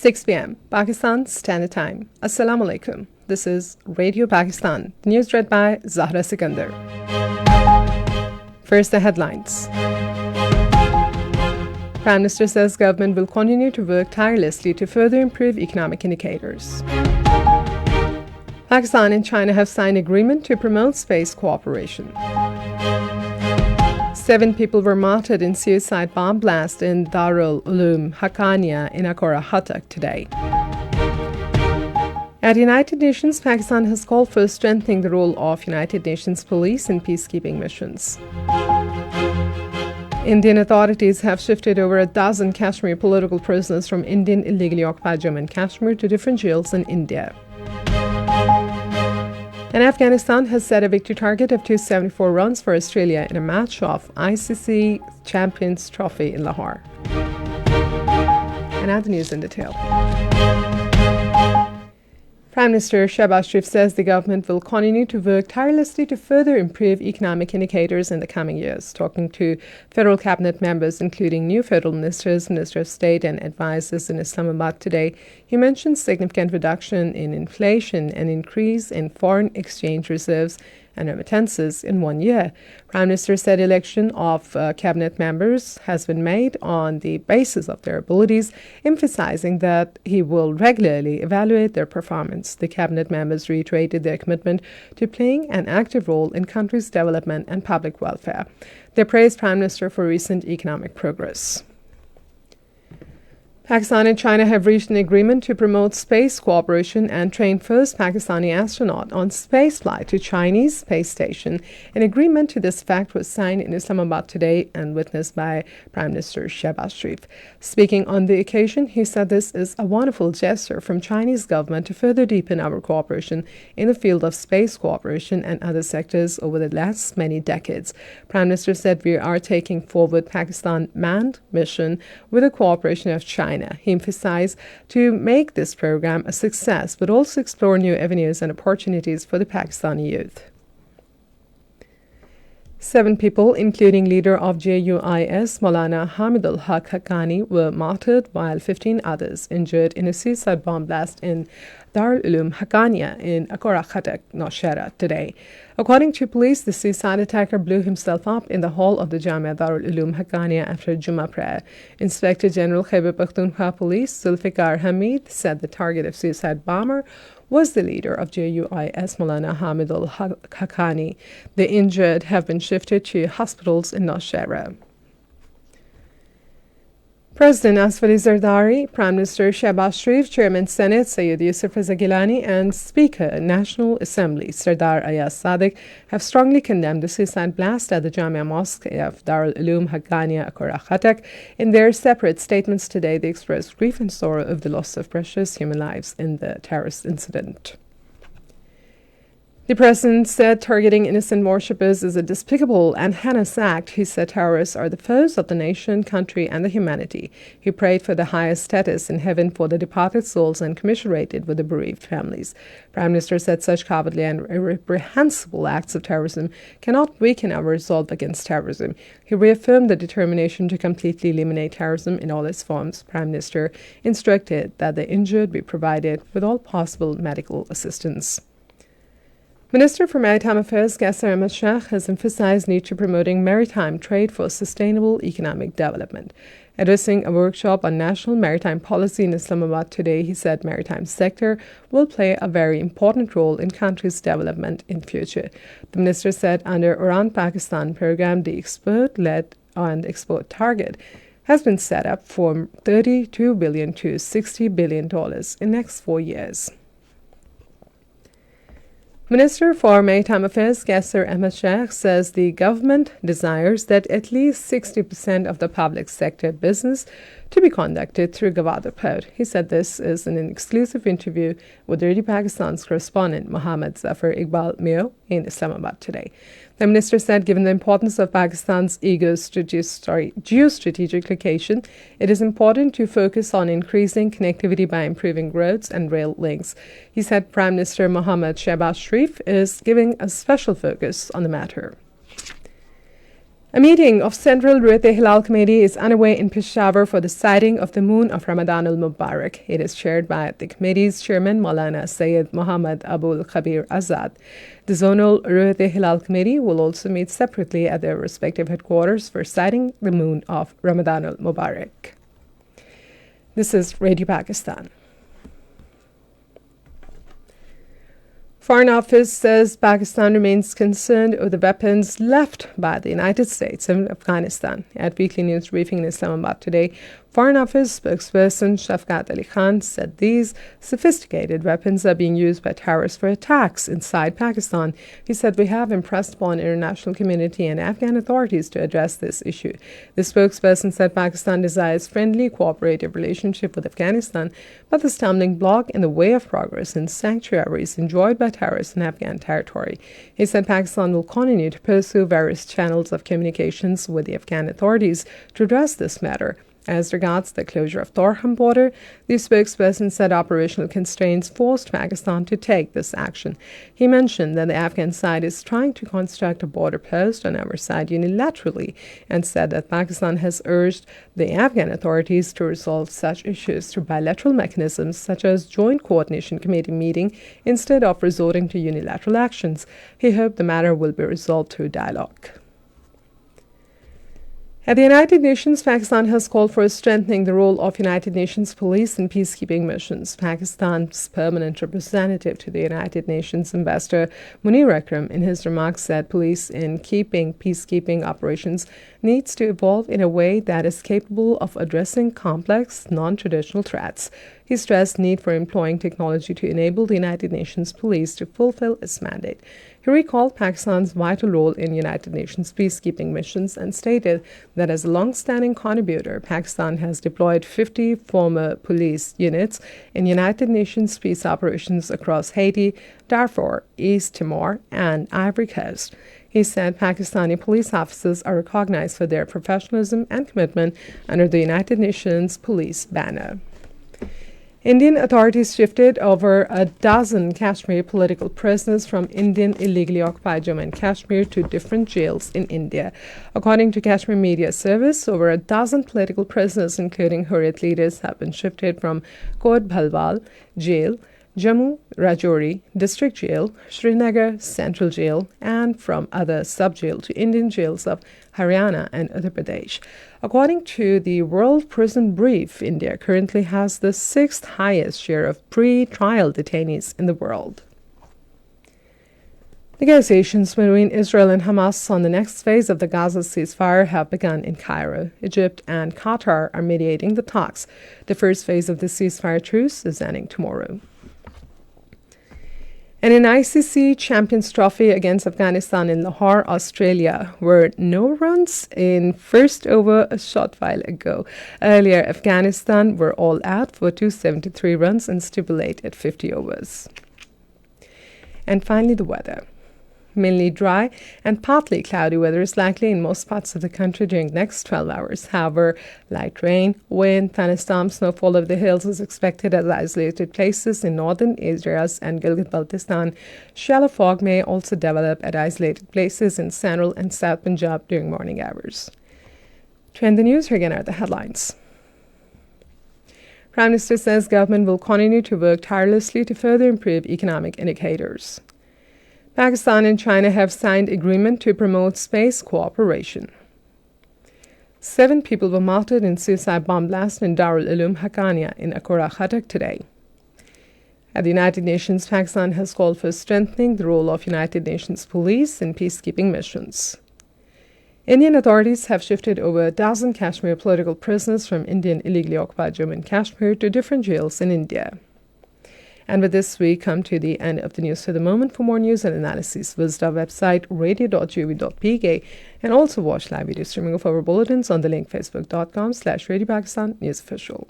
6 p.m. Pakistan Standard Time. Assalamu alaikum. This is Radio Pakistan. The news read by Zahra Sikandar. First, the headlines. Prime Minister says government will continue to work tirelessly to further improve economic indicators. Pakistan and China have signed agreement to promote space cooperation. 7 people were martyred in suicide bomb blast in Darul Uloom Haqqaniya in Akora Khattak today. At United Nations, Pakistan has called for strengthening the role of United Nations police in peacekeeping missions. Indian authorities have shifted over a dozen Kashmir political prisoners from Indian illegally occupied Jammu and Kashmir to different jails in India. And Afghanistan has set a victory target of 274 runs for Australia in a match of ICC Champions Trophy in Lahore. And now the news in detail. Prime Minister Shehbaz Sharif says the government will continue to work tirelessly to further improve economic indicators in the coming years. Talking to federal cabinet members, including new federal ministers, Minister of State and advisors in Islamabad today, he mentioned significant reduction in inflation and increase in foreign exchange reserves and remittances in 1 year. Prime Minister said election of cabinet members has been made on the basis of their abilities, emphasizing that he will regularly evaluate their performance. The cabinet members reiterated their commitment to playing an active role in country's development and public welfare. They praised Prime Minister for recent economic progress. Pakistan and China have reached an agreement to promote space cooperation and train first Pakistani astronaut on spaceflight to Chinese space station. An agreement to this effect was signed in Islamabad today and witnessed by Prime Minister Shehbaz Sharif. Speaking on the occasion, he said this is a wonderful gesture from Chinese government to further deepen our cooperation in the field of space cooperation and other sectors over the last many decades. Prime Minister said we are taking forward Pakistan manned mission with the cooperation of China. He emphasized to make this program a success, but also explore new avenues and opportunities for the Pakistani youth. 7 people, including leader of JUIS, Maulana Hamidul Haq Haqqani, were martyred, while 15 others injured in a suicide bomb blast in Darul Uloom Haqqaniya in Akora Khattak, Nowshera today. According to police, the suicide attacker blew himself up in the hall of the Jamia Darul Uloom Haqqaniya after Jummah prayer. Inspector General Khyber Pakhtunkhwa Police Zulfikar Hamid said the target of suicide bomber was the leader of JUIS, Maulana Hamidul Haq Haqqani. The injured have been shifted to hospitals in Nowshera. President Asfali Zardari, Prime Minister Shehbaz Sharif, Chairman Senate Syed Yusuf Raza Gilani, and Speaker National Assembly Sardar Ayaz Sadiq have strongly condemned the suicide blast at the Jamia Mosque of Darul Uloom Haqqaniya Akora Khattak. In their separate statements today, they expressed grief and sorrow of the loss of precious human lives in the terrorist incident. The president said targeting innocent worshippers is a despicable and heinous act. He said terrorists are the foes of the nation, country, and the humanity. He prayed for the highest status in heaven for the departed souls and commiserated with the bereaved families. Prime Minister said such cowardly and reprehensible acts of terrorism cannot weaken our resolve against terrorism. He reaffirmed the determination to completely eliminate terrorism in all its forms. Prime Minister instructed that the injured be provided with all possible medical assistance. Minister for Maritime Affairs Qasser Ahmad Sheikh has emphasized need to promoting maritime trade for sustainable economic development. Addressing a workshop on national maritime policy in Islamabad today, he said maritime sector will play a very important role in country's development in future. The minister said under Uran Pakistan program, the export-led and export target has been set up for $32 billion to $60 billion in next 4 years. Minister for Maritime Affairs Qasser Ahmad Sheikh says the government desires that at least 60% of the public sector business to be conducted through Gwadar Port. He said this is in an exclusive interview with Radio Pakistan's correspondent Mohammad Zafar Iqbal Mio in Islamabad today. The minister said given the importance of Pakistan's geostrategic location, it is important to focus on increasing connectivity by improving roads and rail links. He said Prime Minister Mohammad Shehbaz Sharif is giving a special focus on the matter. A meeting of Central Ruth Hilal Committee is underway in Peshawar for the sighting of the moon of Ramadan al-Mubarak. It is chaired by the committee's chairman, Maulana Sayyid Muhammad Abul Khabir Azad. The Zonal Ruth Hilal Committee will also meet separately at their respective headquarters for sighting the moon of Ramadan al-Mubarak. This is Radio Pakistan. Foreign Office says Pakistan remains concerned over the weapons left by the United States in Afghanistan. At weekly news briefing in Islamabad today, Foreign Office spokesperson Shafqat Ali Khan said these sophisticated weapons are being used by terrorists for attacks inside Pakistan. He said, "We have impressed upon international community and Afghan authorities to address this issue." The spokesperson said Pakistan desires friendly, cooperative relationship with Afghanistan, but the stumbling block in the way of progress in sanctuaries enjoyed by terrorists in Afghan territory. He said Pakistan will continue to pursue various channels of communications with the Afghan authorities to address this matter. As regards the closure of Torkham border, the spokesperson said operational constraints forced Pakistan to take this action. He mentioned that the Afghan side is trying to construct a border post on our side unilaterally and said that Pakistan has urged the Afghan authorities to resolve such issues through bilateral mechanisms such as Joint Coordination Committee meeting instead of resorting to unilateral actions. He hoped the matter will be resolved through dialogue. At the United Nations, Pakistan has called for strengthening the role of United Nations police in peacekeeping missions. Pakistan's permanent representative to the United Nations, Ambassador Munir Akram, in his remarks said police in peacekeeping operations needs to evolve in a way that is capable of addressing complex, non-traditional threats. He stressed need for employing technology to enable the United Nations police to fulfill its mandate. He recalled Pakistan's vital role in United Nations peacekeeping missions and stated that as a long-standing contributor, Pakistan has deployed 50 former police units in United Nations peace operations across Haiti, Darfur, East Timor, and Ivory Coast. He said Pakistani police officers are recognized for their professionalism and commitment under the United Nations police banner. Indian authorities shifted over a dozen Kashmiri political prisoners from Indian illegally occupied Jammu and Kashmir to different jails in India. According to Kashmir Media Service, over a dozen political prisoners, including Hurriyat leaders, have been shifted from Kot Bhalwal Jail, Jammu Rajouri District Jail, Srinagar Central Jail, and from other sub-jail to Indian jails of Haryana and Uttar Pradesh. According to the World Prison Brief, India currently has the 6th highest share of pre-trial detainees in the world. Negotiations between Israel and Hamas on the next phase of the Gaza ceasefire have begun in Cairo. Egypt and Qatar are mediating the talks. The first phase of the ceasefire truce is ending tomorrow. And in ICC Champions Trophy against Afghanistan in Lahore, Australia, were no runs in first over a short while ago. Earlier, Afghanistan were all out for 273 runs and stipulated 50 overs. And finally, the weather. Mainly dry and partly cloudy weather is likely in most parts of the country during the next 12 hours. However, light rain, wind, thunderstorm, snowfall over the hills is expected at isolated places in northern areas and Gilgit-Baltistan. Shallow fog may also develop at isolated places in central and south Punjab during morning hours. To end the news, here again are the headlines. Prime Minister says government will continue to work tirelessly to further improve economic indicators. Pakistan and China have signed agreement to promote space cooperation. 7 people were martyred in suicide bomb blast in Darul Uloom Haqqaniya in Akora Khatak today. At the United Nations, Pakistan has called for strengthening the role of United Nations police in peacekeeping missions. Indian authorities have shifted over a dozen Kashmir political prisoners from Indian illegally occupied Jammu and Kashmir to different jails in India. And with this, we come to the end of the news for the moment. For more news and analysis, visit our website, radio.gov.pk, and also watch live video streaming of our bulletins on the link facebook.com/Radio Pakistan News Official.